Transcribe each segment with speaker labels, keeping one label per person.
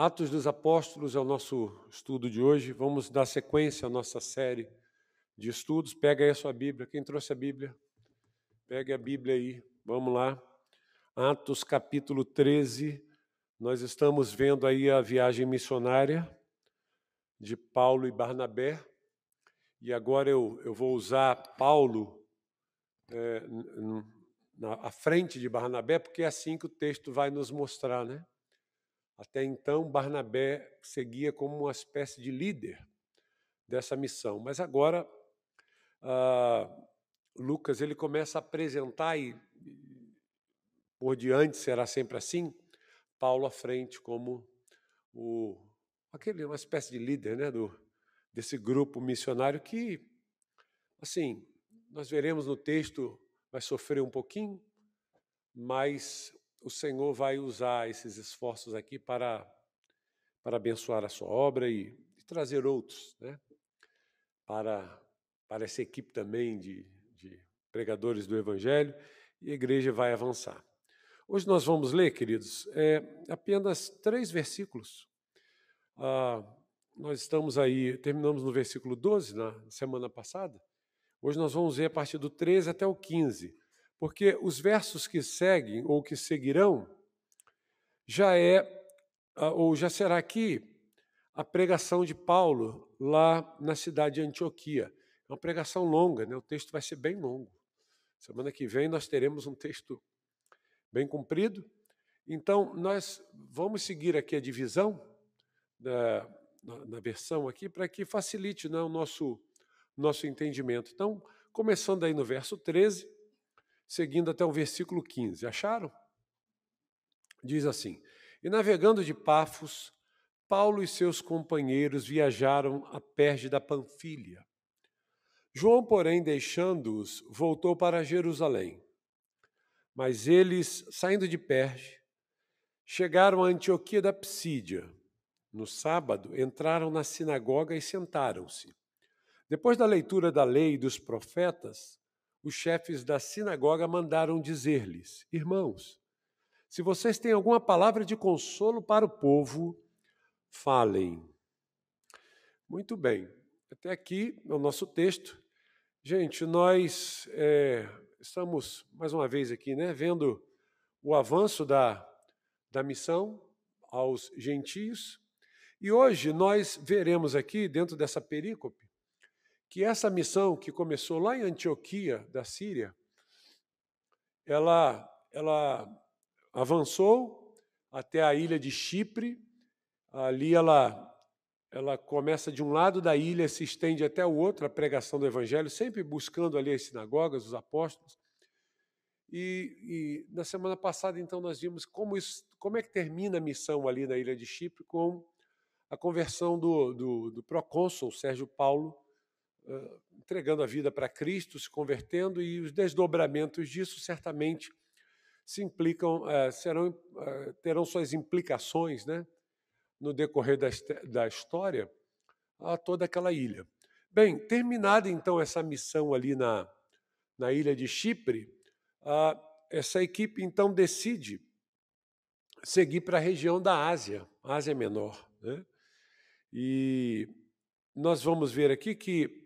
Speaker 1: Atos dos Apóstolos é o nosso estudo de hoje. Vamos dar sequência à nossa série de estudos. Pega aí a sua Bíblia. Quem trouxe a Bíblia? Pegue a Bíblia aí. Vamos lá. Atos capítulo 13. Nós estamos vendo aí a viagem missionária de Paulo e Barnabé. E agora eu vou usar Paulo à frente de Barnabé, porque é assim que o texto vai nos mostrar, né? Até então, Barnabé seguia como uma espécie de líder dessa missão. Mas agora, Lucas ele começa a apresentar, e por diante será sempre assim, Paulo à frente como uma espécie de líder, né, desse grupo missionário que, assim, nós veremos no texto, vai sofrer um pouquinho, mas o Senhor vai usar esses esforços aqui para abençoar a sua obra e trazer outros, né, para essa equipe também de pregadores do Evangelho, e a igreja vai avançar. Hoje nós vamos ler, queridos, apenas 3 versículos. Nós estamos aí, terminamos no versículo 12 na semana passada. Hoje nós vamos ver a partir do 13 até o 15, porque os versos que seguem ou que seguirão já será aqui a pregação de Paulo lá na cidade de Antioquia. É uma pregação longa, né? O texto vai ser bem longo. Semana que vem nós teremos um texto bem comprido. Então, nós vamos seguir aqui a divisão na versão aqui para que facilite, né, o nosso entendimento. Então, começando aí no verso 13, seguindo até o versículo 15. Acharam? Diz assim: E navegando de Pafos, Paulo e seus companheiros viajaram a Perge da Panfilha. João, porém, deixando-os, voltou para Jerusalém. Mas eles, saindo de Perge, chegaram a Antioquia da Psídia. No sábado, entraram na sinagoga e sentaram-se. Depois da leitura da lei e dos profetas, os chefes da sinagoga mandaram dizer-lhes: Irmãos, se vocês têm alguma palavra de consolo para o povo, falem. Muito bem, até aqui é o nosso texto. Gente, nós estamos, mais uma vez aqui, né, vendo o avanço da missão aos gentios. E hoje nós veremos aqui, dentro dessa perícope, que essa missão que começou lá em Antioquia, da Síria, ela avançou até a ilha de Chipre. Ali ela começa de um lado da ilha, se estende até o outro, a pregação do Evangelho, sempre buscando ali as sinagogas, os apóstolos. E na semana passada, então, nós vimos como é que termina a missão ali na ilha de Chipre, com a conversão do procônsul Sérgio Paulo, entregando a vida para Cristo, se convertendo, e os desdobramentos disso certamente terão suas implicações, né, no decorrer da história, a toda aquela ilha. Bem, terminada então essa missão ali na ilha de Chipre, essa equipe então decide seguir para a região da Ásia Menor, né? E nós vamos ver aqui que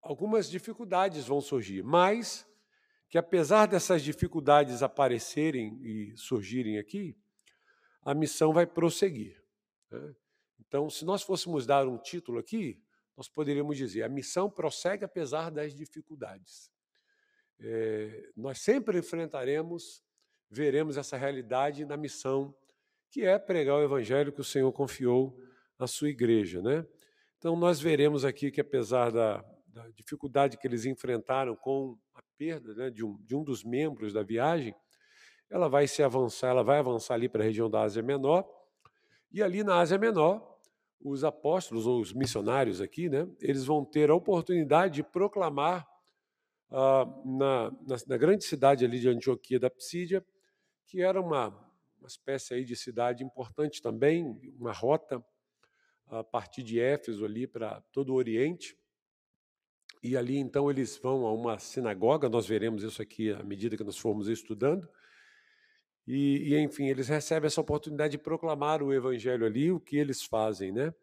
Speaker 1: algumas dificuldades vão surgir, mas que apesar dessas dificuldades aparecerem e surgirem aqui, a missão vai prosseguir, né? Então, se nós fôssemos dar um título aqui, nós poderíamos dizer: a missão prossegue apesar das dificuldades. Nós sempre veremos essa realidade na missão, que é pregar o evangelho que o Senhor confiou à sua igreja, né? Então, nós veremos aqui que, apesar da dificuldade que eles enfrentaram com a perda, né, de um dos membros da viagem, ela vai avançar ali para a região da Ásia Menor, e ali na Ásia Menor, os apóstolos, ou os missionários aqui, né, eles vão ter a oportunidade de proclamar na grande cidade ali de Antioquia da Psídia, que era uma espécie aí de cidade importante também, uma rota a partir de Éfeso ali para todo o Oriente. E ali então eles vão a uma sinagoga, nós veremos isso aqui à medida que nós formos estudando, enfim, eles recebem essa oportunidade de proclamar o evangelho ali, o que eles fazem, né?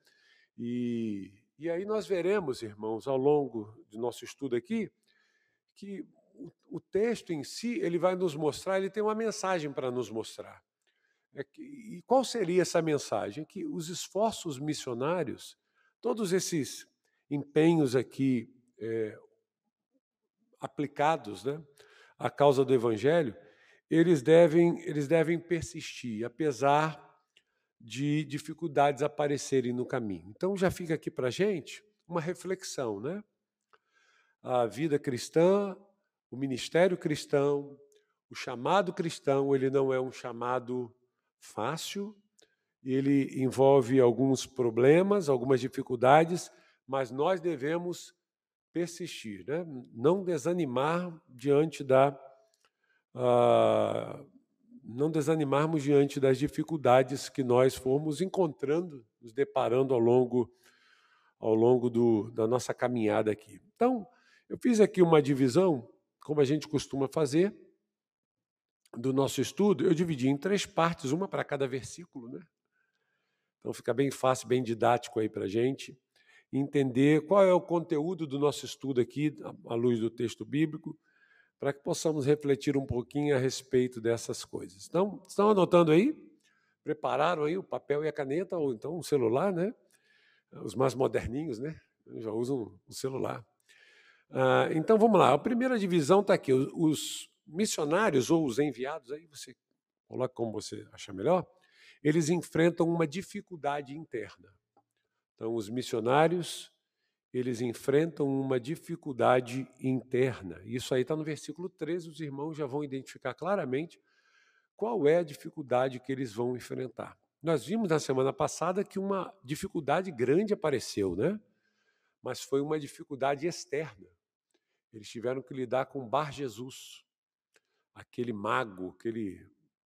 Speaker 1: E aí nós veremos, irmãos, ao longo do nosso estudo aqui, que o texto em si, ele vai nos mostrar, ele tem uma mensagem para nos mostrar. E qual seria essa mensagem? Que os esforços missionários, todos esses empenhos aqui aplicados, né, à causa do evangelho, eles devem persistir, apesar de dificuldades aparecerem no caminho. Então já fica aqui para a gente uma reflexão, né? A vida cristã, o ministério cristão, o chamado cristão, ele não é um chamado fácil, ele envolve alguns problemas, algumas dificuldades, mas nós devemos persistir, né? Não desanimar diante não desanimarmos diante das dificuldades que nós formos encontrando, nos deparando ao longo da nossa caminhada aqui. Então, eu fiz aqui uma divisão, como a gente costuma fazer, do nosso estudo. Eu dividi em 3 partes, uma para cada versículo, né? Então fica bem fácil, bem didático aí para a gente entender qual é o conteúdo do nosso estudo aqui, à luz do texto bíblico, para que possamos refletir um pouquinho a respeito dessas coisas. Então, estão anotando aí? Prepararam aí o papel e a caneta, ou então o celular, né? Os mais moderninhos, né? Já usam o celular. Então, vamos lá. A primeira divisão está aqui. Os missionários ou os enviados, aí você coloca como você achar melhor, eles enfrentam uma dificuldade interna. Então, os missionários, eles enfrentam uma dificuldade interna. Isso aí está no versículo 13, os irmãos já vão identificar claramente qual é a dificuldade que eles vão enfrentar. Nós vimos na semana passada que uma dificuldade grande apareceu, né? Mas foi uma dificuldade externa. Eles tiveram que lidar com Bar Jesus, aquele mago, aquele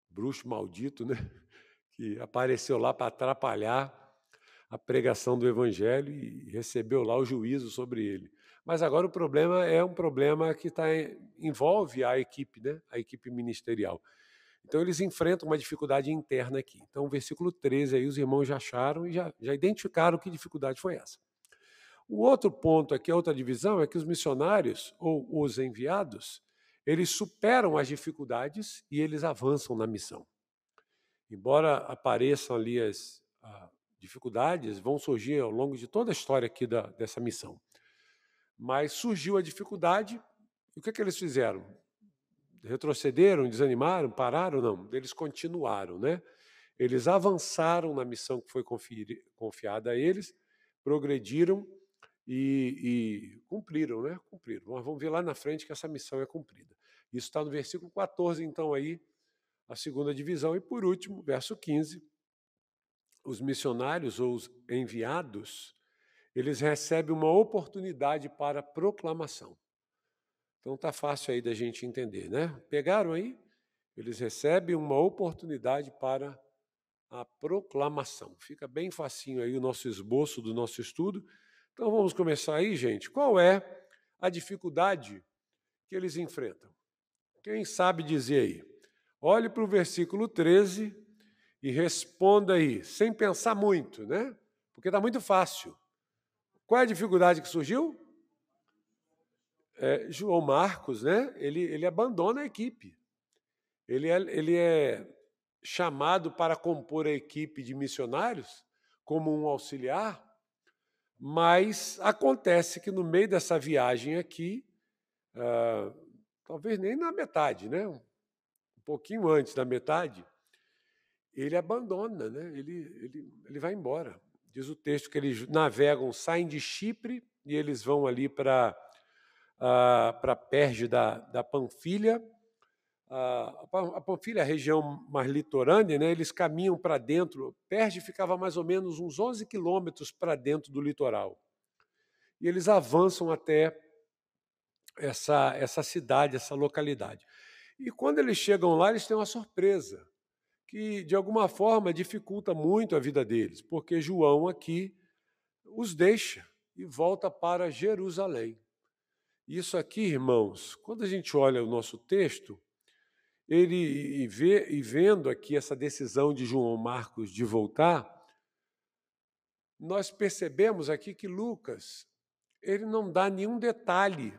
Speaker 1: bruxo maldito, né? Que apareceu lá para atrapalhar a pregação do evangelho e recebeu lá o juízo sobre ele. Mas agora o problema é um problema que envolve a equipe, né? A equipe ministerial. Então eles enfrentam uma dificuldade interna aqui. Então o versículo 13 aí os irmãos já acharam e já identificaram que dificuldade foi essa. O outro ponto aqui, a outra divisão, é que os missionários ou os enviados, eles superam as dificuldades e eles avançam na missão. Embora apareçam ali as dificuldades, vão surgir ao longo de toda a história aqui dessa missão. Mas surgiu a dificuldade, e o que eles fizeram? Retrocederam, desanimaram, pararam? Não, eles continuaram, né? Eles avançaram na missão que foi confiada a eles, progrediram e cumpriram, né? Cumpriram. Nós vamos ver lá na frente que essa missão é cumprida. Isso está no versículo 14, então, aí, a segunda divisão. E, por último, verso 15, os missionários ou os enviados, eles recebem uma oportunidade para proclamação. Então está fácil aí da gente entender, né? Pegaram aí? Eles recebem uma oportunidade para a proclamação. Fica bem facinho aí o nosso esboço do nosso estudo. Então vamos começar aí, gente. Qual é a dificuldade que eles enfrentam? Quem sabe dizer aí? Olhe para o versículo 13 e responda aí, sem pensar muito, né? Porque está muito fácil. Qual é a dificuldade que surgiu? João Marcos, né? Ele abandona a equipe. Ele é chamado para compor a equipe de missionários como um auxiliar, mas acontece que no meio dessa viagem aqui, talvez nem na metade, né? Um pouquinho antes da metade, ele abandona, né? Ele vai embora. Diz o texto que eles navegam, saem de Chipre e eles vão ali para Perge da Panfilha. A Panfilha, a região mais litorânea, né? Eles caminham para dentro. Perge ficava mais ou menos uns 11 quilômetros para dentro do litoral. E eles avançam até essa cidade, essa localidade. E quando eles chegam lá, eles têm uma surpresa, que de alguma forma dificulta muito a vida deles, porque João aqui os deixa e volta para Jerusalém. Isso aqui, irmãos, quando a gente olha o nosso texto, vendo aqui essa decisão de João Marcos de voltar, nós percebemos aqui que Lucas ele não dá nenhum detalhe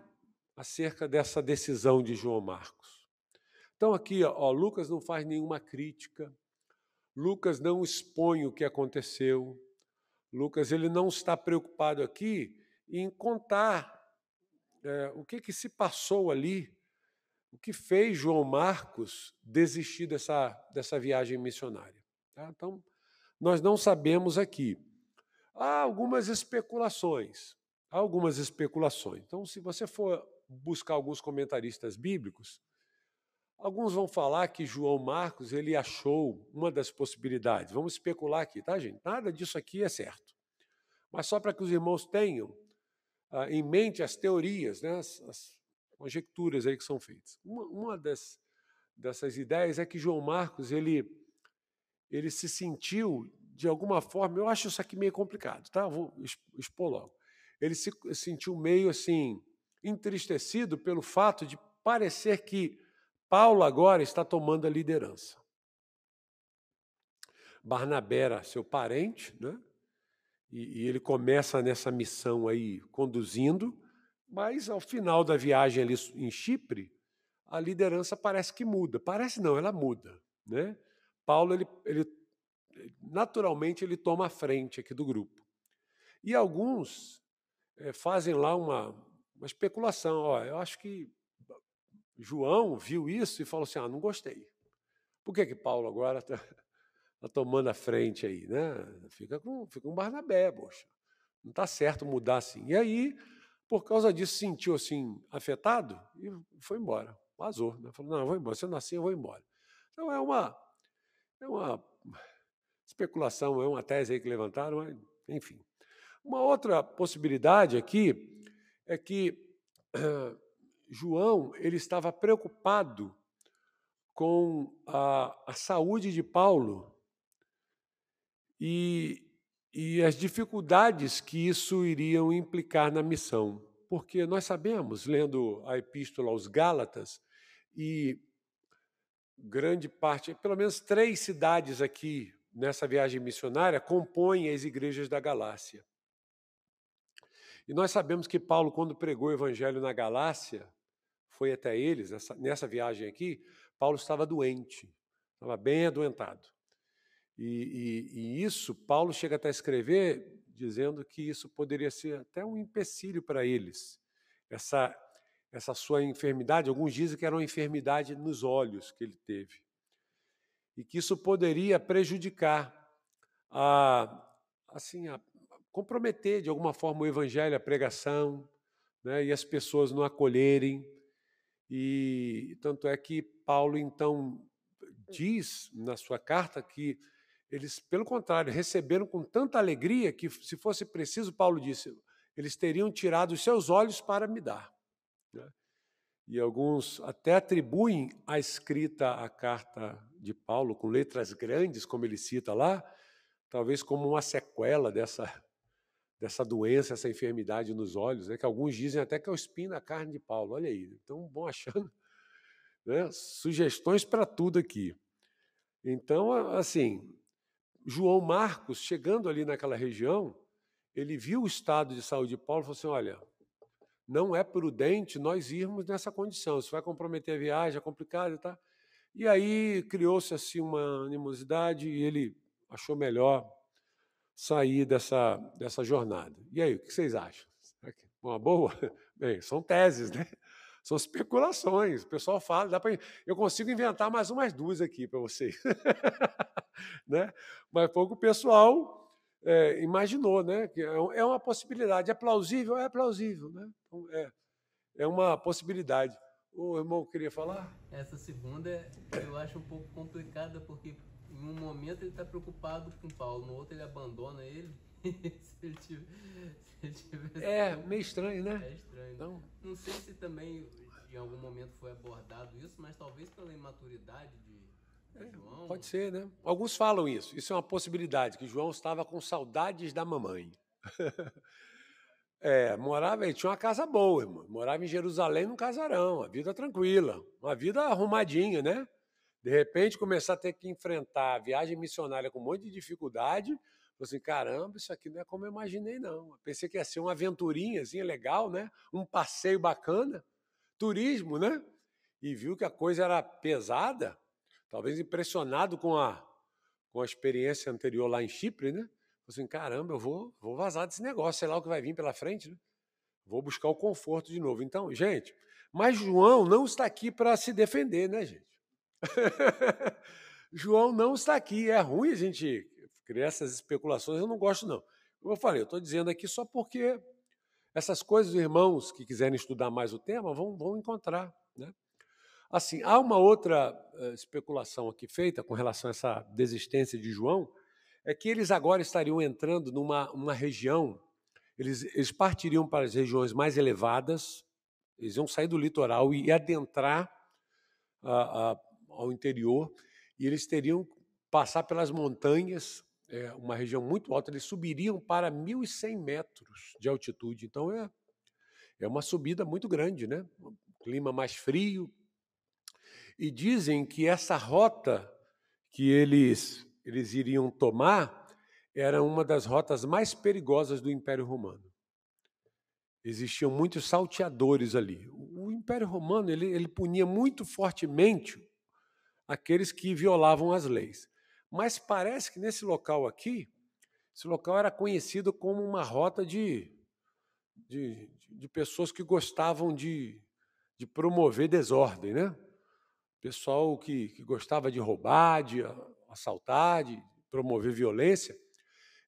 Speaker 1: acerca dessa decisão de João Marcos. Então aqui, Lucas não faz nenhuma crítica, Lucas não expõe o que aconteceu, Lucas ele não está preocupado aqui em contar o que se passou ali, o que fez João Marcos desistir dessa viagem missionária. Tá? Então, nós não sabemos aqui. Há algumas especulações. Então, se você for buscar alguns comentaristas bíblicos, alguns vão falar que João Marcos ele achou uma das possibilidades. Vamos especular aqui, tá, gente? Nada disso aqui é certo. Mas só para que os irmãos tenham em mente as teorias, né, as conjecturas aí que são feitas. Uma dessas ideias é que João Marcos ele se sentiu, de alguma forma, eu acho isso aqui meio complicado, tá? Vou expor logo. Ele se sentiu meio assim, entristecido pelo fato de parecer que Paulo agora está tomando a liderança. Barnabé era seu parente, né? E ele começa nessa missão aí conduzindo, mas ao final da viagem ali em Chipre, a liderança parece que muda. Parece não, ela muda, né? Paulo, ele naturalmente, ele toma a frente aqui do grupo. E alguns fazem lá uma especulação. Eu acho que João viu isso e falou assim, não gostei. Por que Paulo agora está tomando a frente aí? Né? Fica um Barnabé, poxa. Não está certo mudar assim. E aí, por causa disso, se sentiu assim, afetado e foi embora. Vazou. Né? Falou, não, eu vou embora. Se eu nasci, eu vou embora. Então, é uma especulação, é uma tese aí que levantaram, mas, enfim. Uma outra possibilidade aqui é que João ele estava preocupado com a saúde de Paulo e as dificuldades que isso iriam implicar na missão. Porque nós sabemos, lendo a Epístola aos Gálatas, e grande parte, pelo menos 3 cidades aqui nessa viagem missionária compõem as igrejas da Galácia. E nós sabemos que Paulo, quando pregou o evangelho na Galácia, foi até eles, nessa viagem aqui, Paulo estava doente, estava bem adoentado. E isso, Paulo chega até a escrever dizendo que isso poderia ser até um empecilho para eles. Essa sua enfermidade, alguns dizem que era uma enfermidade nos olhos que ele teve. E que isso poderia prejudicar, comprometer de alguma forma o evangelho, a pregação, né, e as pessoas não acolherem. E tanto é que Paulo, então, diz na sua carta que eles, pelo contrário, receberam com tanta alegria que, se fosse preciso, Paulo disse, eles teriam tirado os seus olhos para me dar. Né? E alguns até atribuem a escrita à carta de Paulo, com letras grandes, como ele cita lá, talvez como uma sequela dessa doença, essa enfermidade nos olhos, né? Que alguns dizem até que é o espinho na carne de Paulo. Olha aí, então vão achando, né, sugestões para tudo aqui. Então, assim, João Marcos, chegando ali naquela região, ele viu o estado de saúde de Paulo e falou assim, olha, não é prudente nós irmos nessa condição, isso vai comprometer a viagem, é complicado, tá? E aí criou-se assim uma animosidade e ele achou melhor sair dessa jornada. E aí, o que vocês acham? Uma boa? Bem, são teses, né? São especulações. O pessoal fala, eu consigo inventar mais umas 2 aqui para vocês. Né? Mas foi o que o pessoal imaginou, né? Que é uma possibilidade. É plausível? É plausível. Né? Então, é uma possibilidade. O irmão queria falar?
Speaker 2: Essa segunda eu acho um pouco complicada, porque em um momento ele está preocupado com Paulo, no outro ele abandona ele. se ele tivesse...
Speaker 1: meio estranho, né?
Speaker 2: É estranho. Então... Não sei se também em algum momento foi abordado isso, mas talvez pela imaturidade de João.
Speaker 1: Pode ser, né? Alguns falam isso. Isso é uma possibilidade, que João estava com saudades da mamãe. Ele tinha uma casa boa, irmão. Morava em Jerusalém num casarão, uma vida tranquila, uma vida arrumadinha, né? De repente, começar a ter que enfrentar a viagem missionária com um monte de dificuldade. Falei assim, caramba, isso aqui não é como eu imaginei, não. Eu pensei que ia ser uma aventurinhazinha legal, né? Um passeio bacana, turismo, né? E viu que a coisa era pesada, talvez impressionado com a experiência anterior lá em Chipre, né? Falei assim, caramba, eu vou vazar desse negócio, sei lá o que vai vir pela frente, né? Vou buscar o conforto de novo. Então, gente, mas João não está aqui para se defender, né, gente? João não está aqui. É ruim a gente criar essas especulações, eu não gosto, não. Como eu falei, eu estou dizendo aqui só porque essas coisas, irmãos que quiserem estudar mais o tema, vão encontrar. Né? Assim, há uma outra especulação aqui feita com relação a essa desistência de João, é que eles agora estariam entrando numa região, eles partiriam para as regiões mais elevadas, eles iam sair do litoral e adentrar ao interior, e eles teriam passar pelas montanhas, uma região muito alta, eles subiriam para 1.100 metros de altitude. Então, é uma subida muito grande, né? Um clima mais frio. E dizem que essa rota que eles iriam tomar era uma das rotas mais perigosas do Império Romano. Existiam muitos salteadores ali. O Império Romano ele punia muito fortemente aqueles que violavam as leis. Mas parece que nesse local aqui, esse local era conhecido como uma rota de pessoas que gostavam de promover desordem, né? Pessoal que gostava de roubar, de assaltar, de promover violência.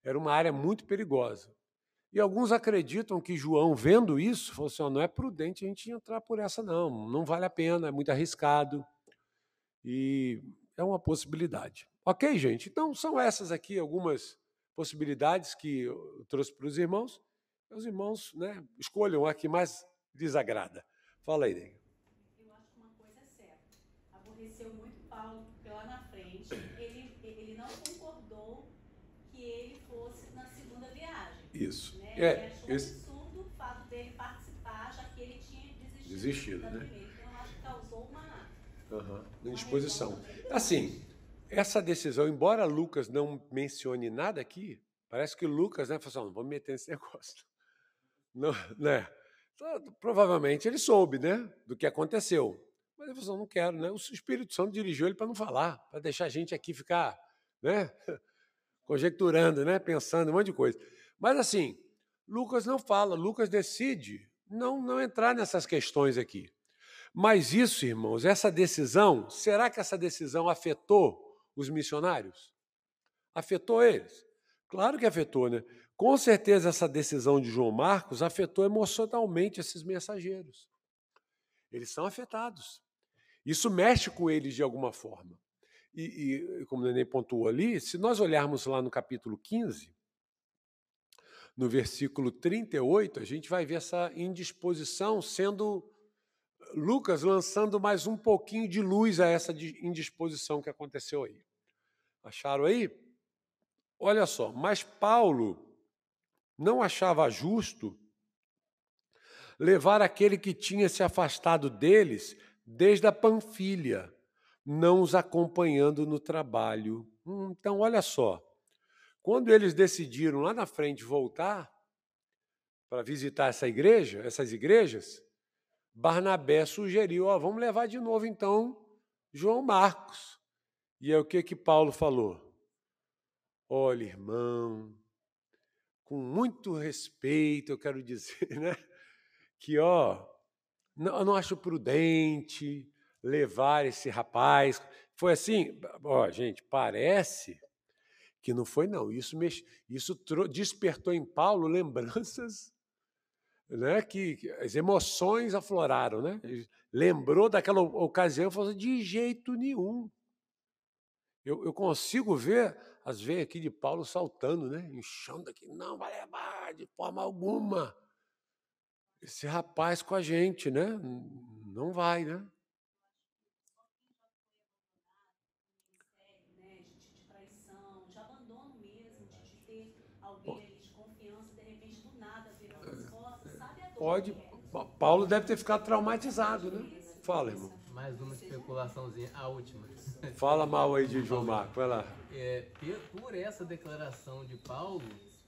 Speaker 1: Era uma área muito perigosa. E alguns acreditam que João, vendo isso, falou assim, não é prudente a gente entrar por essa, não vale a pena, é muito arriscado. E é uma possibilidade. Ok, gente? Então, são essas aqui algumas possibilidades que eu trouxe para os irmãos. Os irmãos, né, escolham a que mais lhes agrada. Fala aí, Nega.
Speaker 3: Eu acho que uma coisa é certa. Aborreceu muito Paulo, porque lá na frente ele não concordou que ele fosse na segunda viagem.
Speaker 1: Isso.
Speaker 3: Né? Ele achou absurdo o fato dele participar, já que ele tinha desistido da
Speaker 1: né?
Speaker 3: primeira. Então, eu acho que causou uma
Speaker 1: indisposição. Assim, essa decisão, embora Lucas não mencione nada aqui, parece que Lucas, né, falou assim, não vou me meter nesse negócio. Não, né? Então, provavelmente ele soube, né, do que aconteceu. Mas ele falou assim, não quero, né? O Espírito Santo dirigiu ele para não falar, para deixar a gente aqui ficar, né, conjecturando, né, pensando um monte de coisa. Mas assim, Lucas não fala, Lucas decide não entrar nessas questões aqui. Mas isso, irmãos, essa decisão, será que essa decisão afetou os missionários? Afetou eles? Claro que afetou, né? Com certeza essa decisão de João Marcos afetou emocionalmente esses mensageiros. Eles são afetados. Isso mexe com eles de alguma forma. E como o Nenê pontuou ali, se nós olharmos lá no capítulo 15, no versículo 38, a gente vai ver essa indisposição sendo Lucas lançando mais um pouquinho de luz a essa indisposição que aconteceu aí. Acharam aí? Olha só, mas Paulo não achava justo levar aquele que tinha se afastado deles desde a Panfilha, não os acompanhando no trabalho. Então, olha só, quando eles decidiram lá na frente voltar para visitar essas igrejas, Barnabé sugeriu, vamos levar de novo, então, João Marcos. E é o que Paulo falou? Olha, irmão, com muito respeito, eu quero dizer, né, que eu não acho prudente levar esse rapaz. Foi assim, gente, parece que não foi, não. Isso despertou em Paulo lembranças, né, que as emoções afloraram, né? Ele lembrou daquela ocasião e falou assim, de jeito nenhum. Eu consigo ver as veias aqui de Paulo saltando, né? Inchando aqui, não vai levar de forma alguma esse rapaz com a gente, né? Não vai, né?
Speaker 3: De traição, de abandono mesmo, de ter alguém ali de confiança, de repente do nada virar as costas, sabe a dor
Speaker 1: Pode.
Speaker 3: que é?
Speaker 1: Paulo deve ter ficado traumatizado, né? Fala, irmão.
Speaker 2: Mais uma especulaçãozinha, a última.
Speaker 1: Fala mal aí de João Marco, vai lá.
Speaker 2: Por essa declaração de Paulo,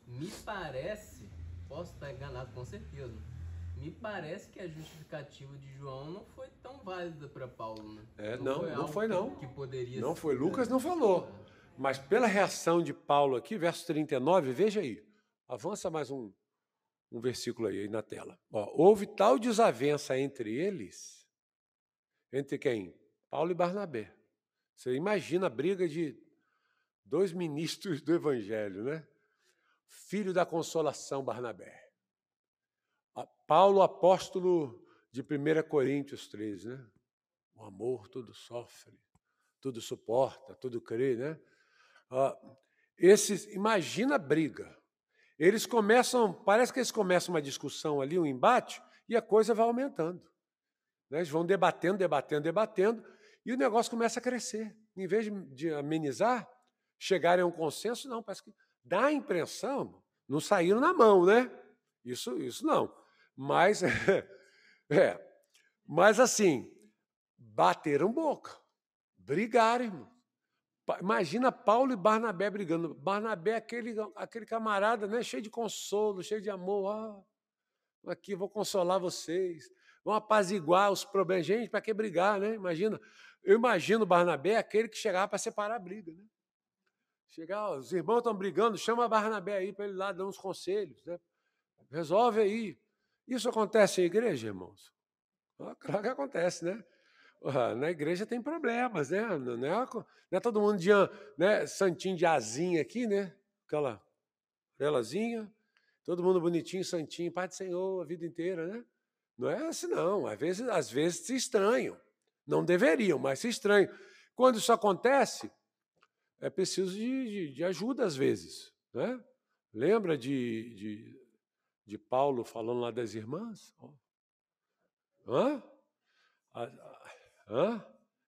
Speaker 2: me parece, posso estar enganado com certeza, me parece que a justificativa de João não foi tão válida para Paulo, né?
Speaker 1: Não foi não.
Speaker 2: Que poderia
Speaker 1: não
Speaker 2: ser.
Speaker 1: foi, Lucas não falou. Mas pela reação de Paulo aqui, verso 39, veja aí. Avança mais um versículo aí na tela. Houve tal desavença entre eles, entre quem? Paulo e Barnabé. Você imagina a briga de 2 ministros do Evangelho, né? Filho da consolação, Barnabé. Paulo, apóstolo de 1 Coríntios 13, né? O amor tudo sofre, tudo suporta, tudo crê, né? Imagina a briga. Parece que eles começam uma discussão ali, um embate, e a coisa vai aumentando. Né? Eles vão debatendo, e o negócio começa a crescer. Em vez de amenizar, chegarem a um consenso, não, parece que dá a impressão, não saíram na mão, né? Isso não. Mas, mas assim, bateram boca, brigaram, irmão. Imagina Paulo e Barnabé brigando. Barnabé é aquele camarada, né, cheio de consolo, cheio de amor. Aqui, vou consolar vocês, vão apaziguar os problemas. Gente, para que brigar, né? Eu imagino Barnabé aquele que chegava para separar a briga. Né? Os irmãos estão brigando, chama Barnabé aí para ele lá dar uns conselhos. Né? Resolve aí. Isso acontece na igreja, irmãos? Claro que acontece, né? Na igreja tem problemas, né? Não é todo mundo né? Santinho de asinha aqui, né? Aquela relazinha, todo mundo bonitinho, santinho, Pai do Senhor, a vida inteira, né? Não é assim, não. Às vezes se estranham. Não deveriam, mas se estranham. Quando isso acontece, é preciso de ajuda às vezes. Né? Lembra de Paulo falando lá das irmãs? Hã?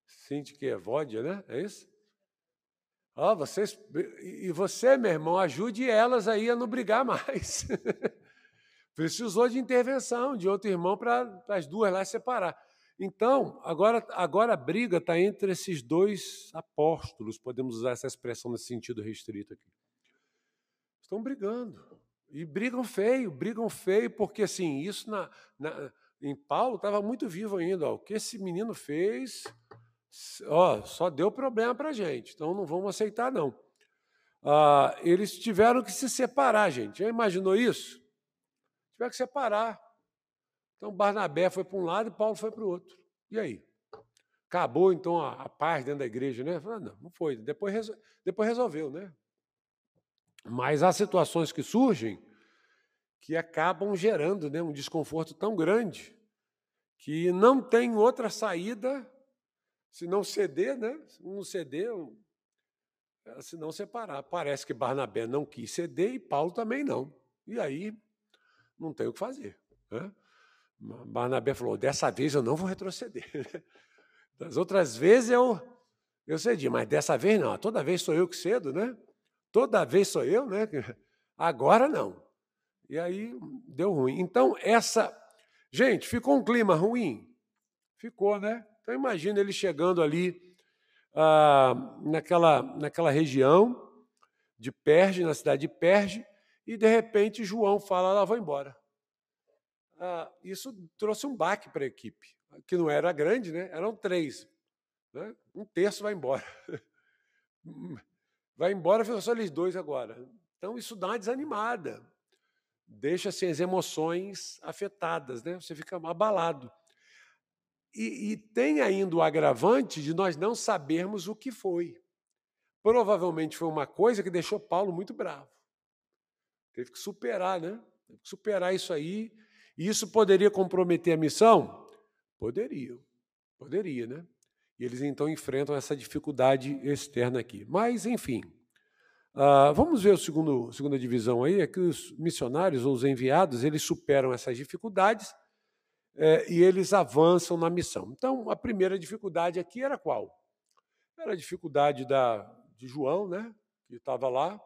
Speaker 1: Sinti que é vódia, né? É isso? E você, meu irmão, ajude elas aí a não brigar mais. Precisou de intervenção de outro irmão para as duas lá separar. Então, agora a briga está entre esses 2 apóstolos, podemos usar essa expressão nesse sentido restrito aqui. Estão brigando. E brigam feio, porque assim, isso em Paulo estava muito vivo ainda. O que esse menino fez, só deu problema para a gente, então não vamos aceitar, não. Eles tiveram que se separar, gente. Já imaginou isso? Tiveram que separar. Então, Barnabé foi para um lado e Paulo foi para o outro. E aí? Acabou, então, a paz dentro da igreja, né? Não foi. Depois resolveu, né? Mas há situações que surgem que acabam gerando, né, um desconforto tão grande que não tem outra saída se não ceder, né? Se não ceder, se não separar. Parece que Barnabé não quis ceder e Paulo também não. E aí não tem o que fazer. Né? Barnabé falou, dessa vez eu não vou retroceder. Das outras vezes eu cedi, mas dessa vez não. Toda vez sou eu que cedo, né? Toda vez sou eu, né? Agora não. E aí deu ruim. Então, gente, ficou um clima ruim? Ficou, né? Então, imagina ele chegando ali naquela região de Perge, na cidade de Perge, e, de repente, João fala, vou embora. Isso trouxe um baque para a equipe, que não era grande, né? Eram 3. Né? 1/3 vai embora. Vai embora, ficam só eles 2 agora. Então, isso dá uma desanimada. Deixa assim, as emoções afetadas, né? Você fica abalado. E tem ainda o agravante de nós não sabermos o que foi. Provavelmente foi uma coisa que deixou Paulo muito bravo. Teve que superar, né? Teve que superar isso aí. E isso poderia comprometer a missão? Poderia, né? E eles então enfrentam essa dificuldade externa aqui. Mas, enfim, vamos ver a segunda divisão aí, é que os missionários ou os enviados, eles superam essas dificuldades e eles avançam na missão. Então, a primeira dificuldade aqui era qual? Era a dificuldade de João, né, que estava lá,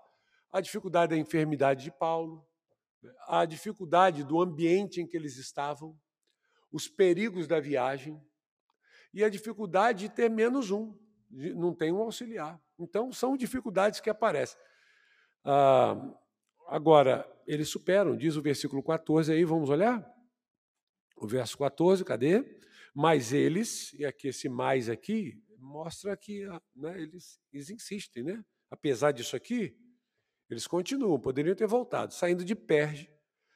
Speaker 1: a dificuldade da enfermidade de Paulo, a dificuldade do ambiente em que eles estavam, os perigos da viagem. e a dificuldade de ter menos um, não tem um auxiliar. Então, são dificuldades que aparecem. Agora, eles superam, diz o versículo 14, aí vamos olhar? O verso 14, cadê? Mas eles, e aqui esse mais aqui, mostra que né, eles insistem, né? Apesar disso aqui, eles continuam, poderiam ter voltado. Saindo de Perge,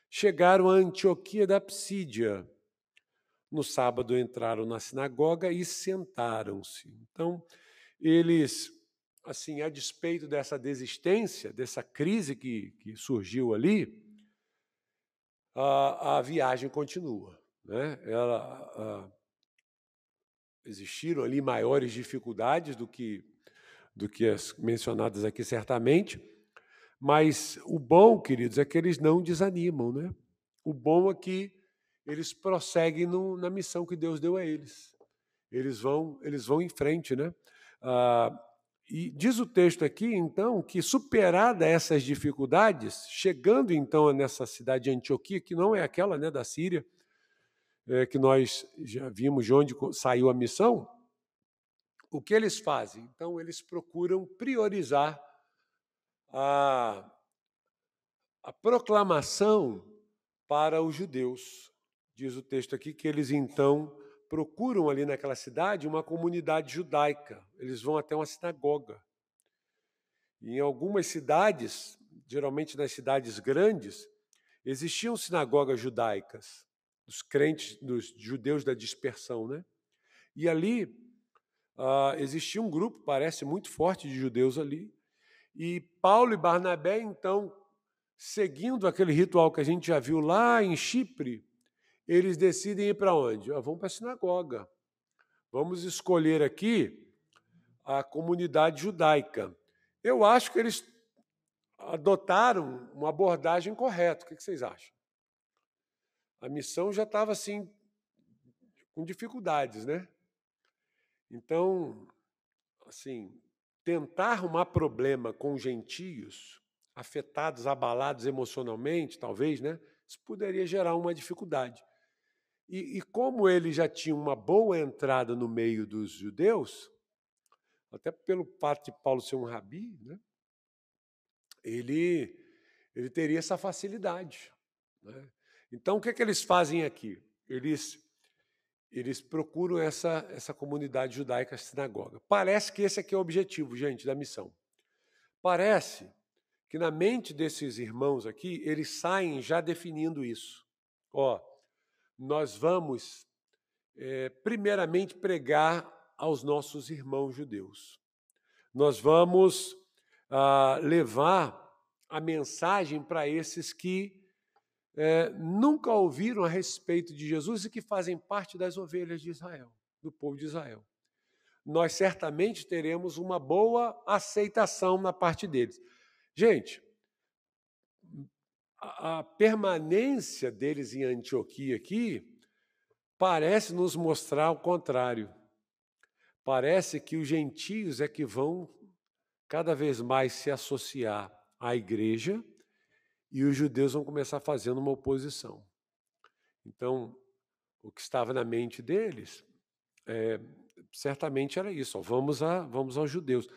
Speaker 1: chegaram a Antioquia da Psídia. No sábado entraram na sinagoga e sentaram-se. Então, eles, assim, a despeito dessa desistência, dessa crise que surgiu ali, a viagem continua, né? Existiram ali maiores dificuldades do que as mencionadas aqui, certamente, mas o bom, queridos, é que eles não desanimam, né? O bom é que eles prosseguem na missão que Deus deu a eles. Eles vão em frente, né? E diz o texto aqui, então, que superada essas dificuldades, chegando então nessa cidade de Antioquia, que não é aquela, né, da Síria, que nós já vimos de onde saiu a missão, o que eles fazem? Então, eles procuram priorizar a proclamação para os judeus. Diz o texto aqui que eles, então, procuram ali naquela cidade uma comunidade judaica. Eles vão até uma sinagoga. E em algumas cidades, geralmente nas cidades grandes, existiam sinagogas judaicas, dos crentes, dos judeus da dispersão, né? E ali existia um grupo, parece muito forte, de judeus ali. E Paulo e Barnabé, então, seguindo aquele ritual que a gente já viu lá em Chipre, eles decidem ir para onde? Vamos para a sinagoga. Vamos escolher aqui a comunidade judaica. Eu acho que eles adotaram uma abordagem correta. O que vocês acham? A missão já estava assim, com dificuldades, né? Então, assim, tentar arrumar problema com gentios, afetados, abalados emocionalmente, talvez, né? Isso poderia gerar uma dificuldade. E como ele já tinha uma boa entrada no meio dos judeus, até pelo fato de Paulo ser um rabi, né? Ele teria essa facilidade, né? Então, o que eles fazem aqui? Eles procuram essa comunidade judaica, a sinagoga. Parece que esse aqui é o objetivo, gente, da missão. Parece que na mente desses irmãos aqui, eles saem já definindo isso. Nós vamos, primeiramente, pregar aos nossos irmãos judeus. Nós vamos levar a mensagem para esses que nunca ouviram a respeito de Jesus e que fazem parte das ovelhas de Israel, do povo de Israel. Nós certamente teremos uma boa aceitação na parte deles. Gente, a permanência deles em Antioquia aqui parece nos mostrar o contrário. Parece que os gentios é que vão cada vez mais se associar à igreja e os judeus vão começar fazendo uma oposição. Então, o que estava na mente deles, certamente era isso. Vamos aos judeus,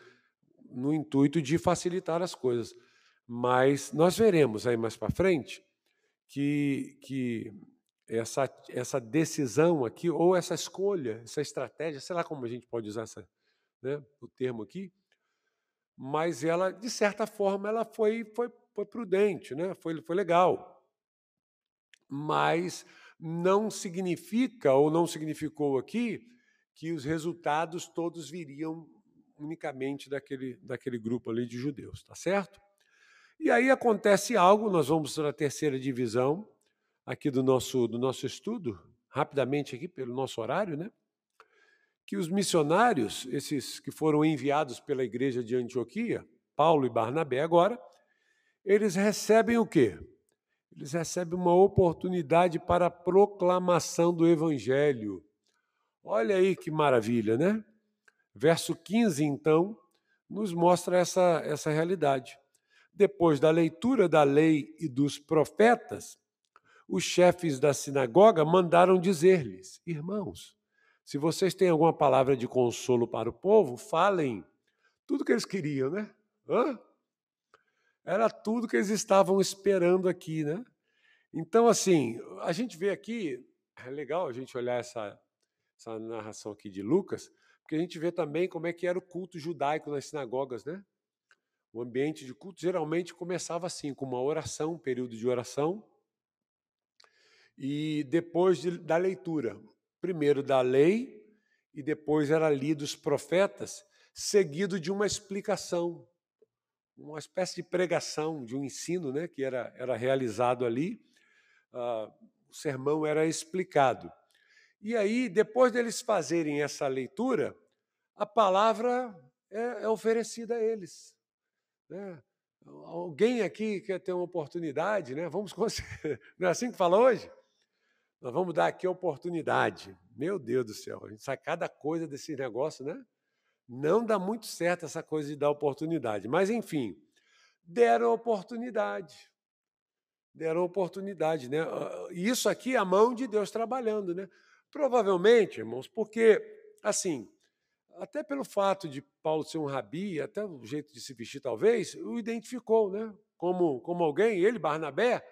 Speaker 1: no intuito de facilitar as coisas. Mas nós veremos aí mais para frente que essa decisão aqui, ou essa escolha, essa estratégia, sei lá como a gente pode usar o termo aqui, mas ela, de certa forma, ela foi prudente, né? Foi legal. Mas não significa, ou não significou aqui, que os resultados todos viriam unicamente daquele grupo ali de judeus, tá certo? E aí acontece algo, nós vamos para a terceira divisão aqui do nosso estudo, rapidamente aqui pelo nosso horário, né? Que os missionários, esses que foram enviados pela igreja de Antioquia, Paulo e Barnabé agora, eles recebem o quê? Eles recebem uma oportunidade para a proclamação do evangelho. Olha aí que maravilha, né? Verso 15, então, nos mostra essa realidade. Depois da leitura da lei e dos profetas, os chefes da sinagoga mandaram dizer-lhes: irmãos, se vocês têm alguma palavra de consolo para o povo, falem. Tudo que eles queriam, né? Era tudo que eles estavam esperando aqui, né? Então, assim, a gente vê aqui, é legal a gente olhar essa narração aqui de Lucas, porque a gente vê também como é que era o culto judaico nas sinagogas, né? O ambiente de culto geralmente começava assim, com uma oração, um período de oração, e depois da leitura, primeiro da lei, e depois era lido os profetas, seguido de uma explicação, uma espécie de pregação, de um ensino, né, que era realizado ali. O sermão era explicado. E aí, depois deles fazerem essa leitura, a palavra é oferecida a eles, né? Alguém aqui quer ter uma oportunidade, né? Vamos não é assim que fala hoje? Nós vamos dar aqui a oportunidade. Meu Deus do céu, a gente sai cada coisa desse negócio, né? Não dá muito certo essa coisa de dar oportunidade. Mas, enfim, deram a oportunidade. Deram a oportunidade, né? Isso aqui é a mão de Deus trabalhando, né? Provavelmente, irmãos, porque, assim, até pelo fato de Paulo ser um rabi, até o jeito de se vestir, talvez, o identificou, né? Como alguém, ele, Barnabé,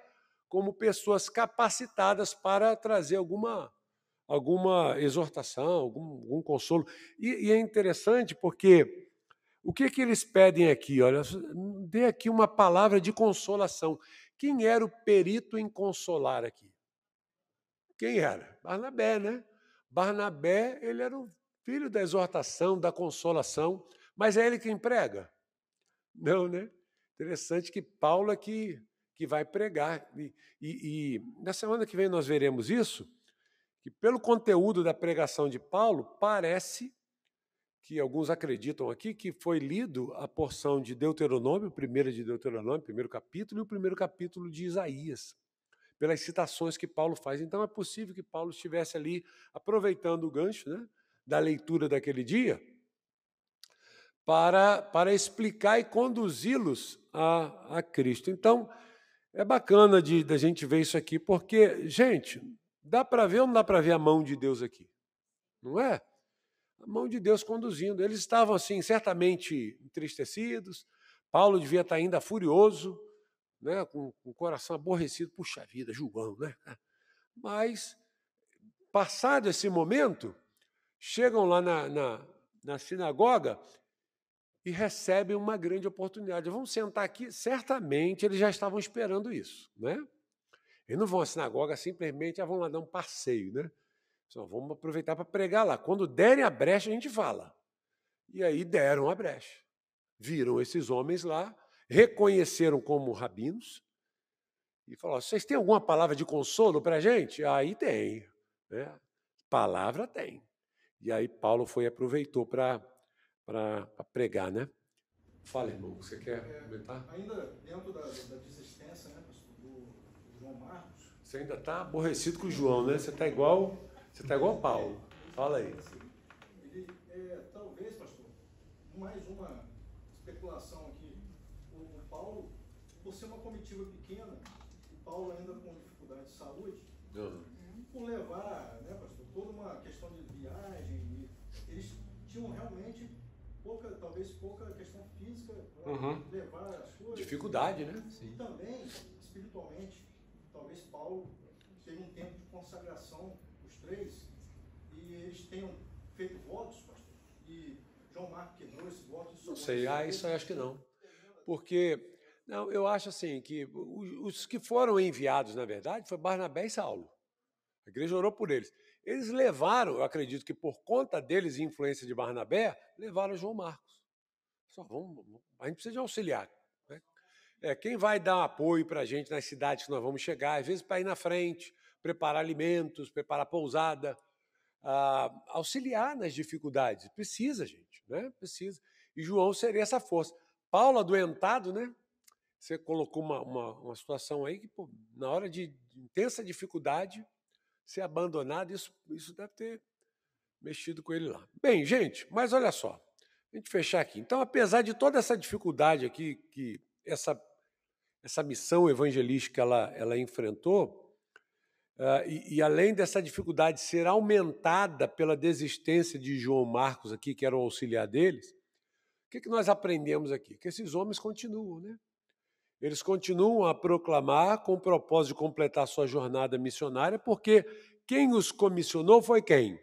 Speaker 1: como pessoas capacitadas para trazer alguma exortação, algum consolo. E é interessante porque o que eles pedem aqui? Olha, dê aqui uma palavra de consolação. Quem era o perito em consolar aqui? Quem era? Barnabé, né? Barnabé, ele era o filho da exortação, da consolação, mas é ele quem prega? Não, né? Interessante que Paulo é que vai pregar. E na semana que vem nós veremos isso, que pelo conteúdo da pregação de Paulo, parece que alguns acreditam aqui que foi lido a porção de Deuteronômio, primeira de Deuteronômio, primeiro capítulo, e o primeiro capítulo de Isaías, pelas citações que Paulo faz. Então é possível que Paulo estivesse ali aproveitando o gancho, né, da leitura daquele dia para explicar e conduzi-los a Cristo. Então, é bacana da gente ver isso aqui, porque, gente, dá para ver ou não dá para ver a mão de Deus aqui? Não é? A mão de Deus conduzindo. Eles estavam, assim, certamente entristecidos. Paulo devia estar ainda furioso, né, com o coração aborrecido. Puxa vida, João, né? Mas, passado esse momento, chegam lá na sinagoga e recebem uma grande oportunidade. Vamos sentar aqui. Certamente eles já estavam esperando isso, né? Eles não vão à sinagoga simplesmente, vão lá dar um passeio, né? Só vamos aproveitar para pregar lá. Quando derem a brecha, a gente fala. E aí deram a brecha. Viram esses homens lá, reconheceram como rabinos e falaram: vocês têm alguma palavra de consolo para a gente? Aí tem, né? Palavra tem. E aí Paulo aproveitou para pregar, né? Fala, irmão, você quer comentar?
Speaker 4: Ainda dentro da desistência, né, pastor, do João Marcos.
Speaker 1: Você ainda está aborrecido com o João, né? Você está igual Paulo. Fala aí.
Speaker 4: Ele, talvez, pastor, mais uma especulação aqui. O Paulo, por ser uma comitiva pequena, o Paulo ainda com dificuldade de saúde, por levar, né, pastor, toda uma questão de viagem, eles tinham realmente talvez pouca questão física para levar as coisas.
Speaker 1: Dificuldade, né?
Speaker 4: E também, espiritualmente, talvez Paulo teve um tempo de consagração, os três, e eles tenham feito votos, pastor, e João Marcos quebrou esse voto.
Speaker 1: Não sei, isso eu acho que não. Porque, não, eu acho assim, que os que foram enviados, na verdade, foi Barnabé e Saulo. A igreja orou por eles. Eles levaram, eu acredito que por conta deles e influência de Barnabé, levaram João Marcos. A gente precisa de auxiliar, né? Quem vai dar apoio para a gente nas cidades que nós vamos chegar, às vezes para ir na frente, preparar alimentos, preparar pousada, auxiliar nas dificuldades. Precisa, gente, né? Precisa. E João seria essa força. Paulo, adoentado, né? Você colocou uma situação aí que, pô, na hora de intensa dificuldade, ser abandonado, isso deve ter mexido com ele lá. Bem, gente, mas olha só, a gente fechar aqui. Então, apesar de toda essa dificuldade aqui, que essa missão evangelística ela enfrentou, e além dessa dificuldade ser aumentada pela desistência de João Marcos aqui, que era o auxiliar deles, o que nós aprendemos aqui? Que esses homens continuam, né? Eles continuam a proclamar com o propósito de completar sua jornada missionária, porque quem os comissionou foi quem?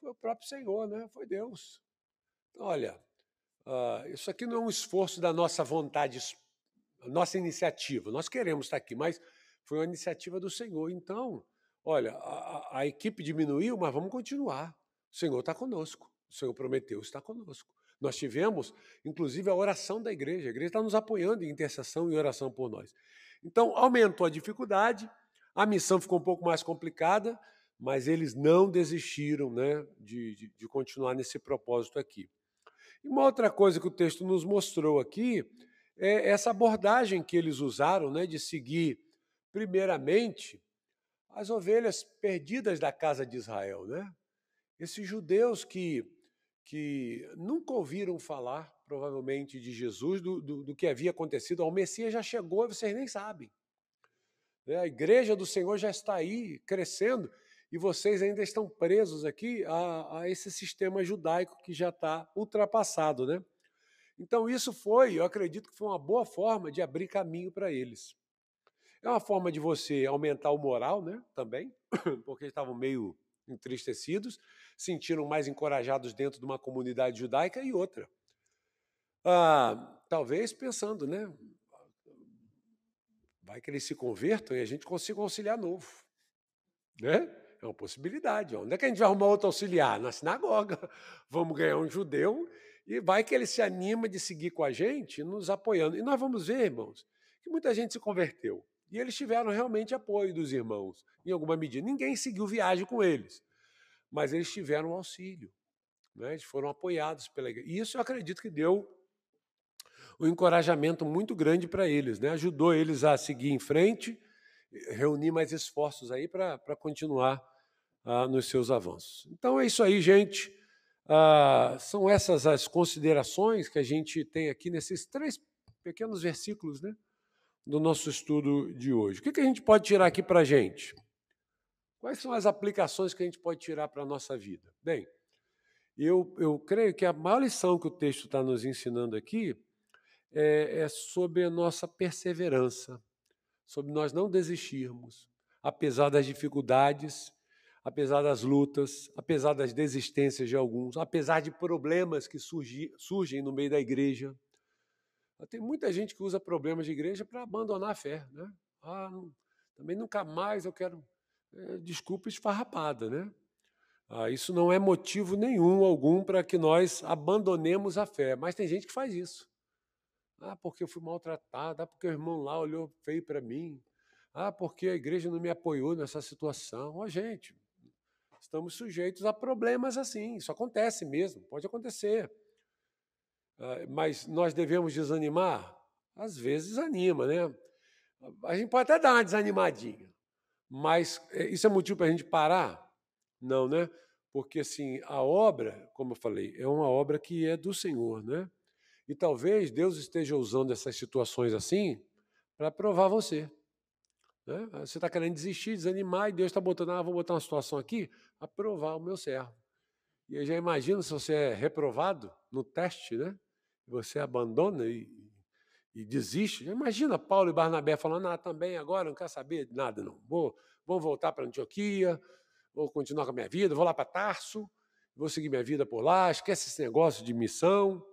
Speaker 1: Foi o próprio Senhor, né? Foi Deus. Então, olha, isso aqui não é um esforço da nossa vontade, nossa iniciativa. Nós queremos estar aqui, mas foi uma iniciativa do Senhor. Então, olha, a equipe diminuiu, mas vamos continuar. O Senhor está conosco. O Senhor prometeu estar conosco. Nós tivemos, inclusive, a oração da igreja. A igreja está nos apoiando em intercessão e oração por nós. Então, aumentou a dificuldade, a missão ficou um pouco mais complicada, mas eles não desistiram, né, de continuar nesse propósito aqui. E uma outra coisa que o texto nos mostrou aqui é essa abordagem que eles usaram, né, de seguir, primeiramente, as ovelhas perdidas da casa de Israel, né? Esses judeus que nunca ouviram falar, provavelmente, de Jesus, do que havia acontecido. O Messias já chegou e vocês nem sabem. A igreja do Senhor já está aí, crescendo, e vocês ainda estão presos aqui a esse sistema judaico que já está ultrapassado, né? Então, isso eu acredito que foi uma boa forma de abrir caminho para eles. É uma forma de você aumentar o moral, né, também, porque eles estavam meio entristecidos, sentiram mais encorajados dentro de uma comunidade judaica, e outra. Talvez pensando, né? Vai que eles se convertam e a gente consiga um auxiliar novo. Né? É uma possibilidade. Onde é que a gente vai arrumar outro auxiliar? Na sinagoga. Vamos ganhar um judeu e vai que ele se anima de seguir com a gente, nos apoiando. E nós vamos ver, irmãos, que muita gente se converteu. E eles tiveram realmente apoio dos irmãos, em alguma medida. Ninguém seguiu viagem com eles, mas eles tiveram auxílio. Né? Eles foram apoiados pela igreja. E isso eu acredito que deu um encorajamento muito grande para eles, né? Ajudou eles a seguir em frente, reunir mais esforços aí para continuar nos seus avanços. Então é isso aí, gente. São essas as considerações que a gente tem aqui nesses 3 pequenos versículos, né, do nosso estudo de hoje. O que a gente pode tirar aqui para a gente? Quais são as aplicações que a gente pode tirar para a nossa vida? Bem, eu creio que a maior lição que o texto está nos ensinando aqui é sobre a nossa perseverança, sobre nós não desistirmos, apesar das dificuldades, apesar das lutas, apesar das desistências de alguns, apesar de problemas que surgem no meio da igreja. Tem muita gente que usa problemas de igreja para abandonar a fé, né? Também nunca mais eu quero... desculpa esfarrapada, né? Isso não é motivo algum para que nós abandonemos a fé, mas tem gente que faz isso. Porque eu fui maltratado, porque o irmão lá olhou feio para mim, porque a igreja não me apoiou nessa situação. Gente, estamos sujeitos a problemas assim, isso acontece mesmo, pode acontecer. Mas nós devemos desanimar? Às vezes anima, né? A gente pode até dar uma desanimadinha, mas isso é motivo para a gente parar? Não, né? Porque assim, a obra, como eu falei, é uma obra que é do Senhor, né? E talvez Deus esteja usando essas situações assim para provar você. Né? Você está querendo desistir, desanimar, e Deus está botando, vou botar uma situação aqui para provar o meu servo. E eu já imagino se você é reprovado no teste, né? Você abandona e desiste. Já imagina Paulo e Barnabé falando, também agora não quero saber de nada, não. Vou voltar para Antioquia, vou continuar com a minha vida, vou lá para Tarso, vou seguir minha vida por lá, esquece esse negócio de missão.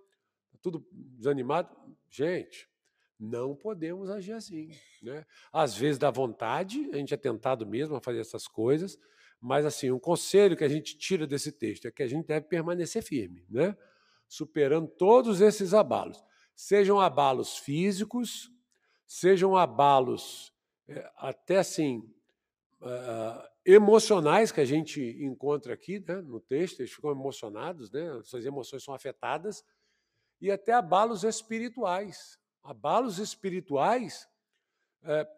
Speaker 1: Tudo desanimado. Gente, não podemos agir assim, né? Às vezes dá vontade, a gente é tentado mesmo a fazer essas coisas, mas assim, um conselho que a gente tira desse texto é que a gente deve permanecer firme, né? Superando todos esses abalos. Sejam abalos físicos, sejam abalos até assim emocionais que a gente encontra aqui, né, no texto, eles ficam emocionados, né? Suas emoções são afetadas, e até abalos espirituais. Abalos espirituais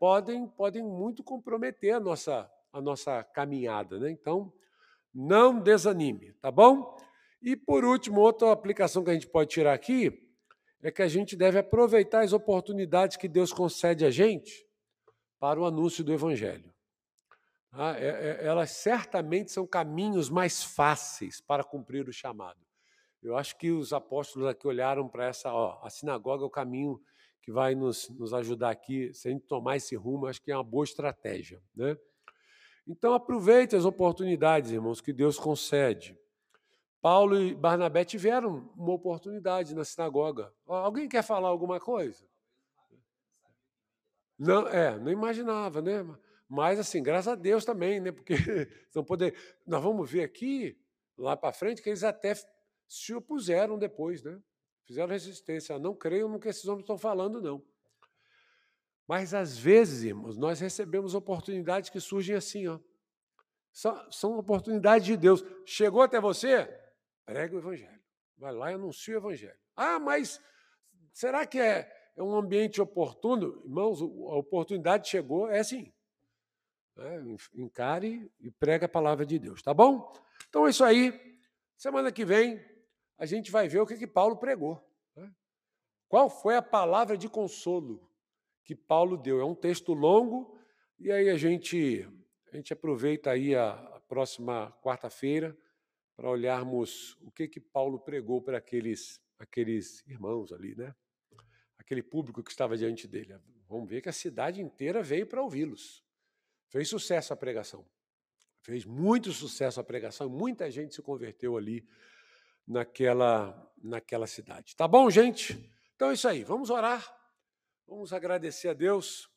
Speaker 1: podem muito comprometer a nossa caminhada, né? Então, não desanime, tá bom? E, por último, outra aplicação que a gente pode tirar aqui é que a gente deve aproveitar as oportunidades que Deus concede a gente para o anúncio do Evangelho. Elas certamente são caminhos mais fáceis para cumprir o chamado. Eu acho que os apóstolos aqui olharam para a sinagoga é o caminho que vai nos ajudar aqui. Se a gente tomar esse rumo, acho que é uma boa estratégia, né? Então, aproveite as oportunidades, irmãos, que Deus concede. Paulo e Barnabé tiveram uma oportunidade na sinagoga. Alguém quer falar alguma coisa? Não imaginava, né? Mas, assim, graças a Deus também, né? Porque nós vamos ver aqui, lá para frente, que eles até se opuseram depois, né? Fizeram resistência. Não creiam no que esses homens estão falando, não. Mas, às vezes, irmãos, nós recebemos oportunidades que surgem assim, ó. São oportunidades de Deus. Chegou até você? Prega o evangelho. Vai lá e anuncia o evangelho. Mas será que é um ambiente oportuno? Irmãos, a oportunidade chegou, é assim. Encare e prega a palavra de Deus, tá bom? Então é isso aí. Semana que vem a gente vai ver o que Paulo pregou. Né? Qual foi a palavra de consolo que Paulo deu? É um texto longo e aí a gente aproveita aí a próxima quarta-feira para olharmos o que Paulo pregou para aqueles irmãos ali, né? Aquele público que estava diante dele. Vamos ver que a cidade inteira veio para ouvi-los. Fez sucesso a pregação. Fez muito sucesso a pregação. Muita gente se converteu ali naquela cidade. Tá bom, gente? Então é isso aí. Vamos orar. Vamos agradecer a Deus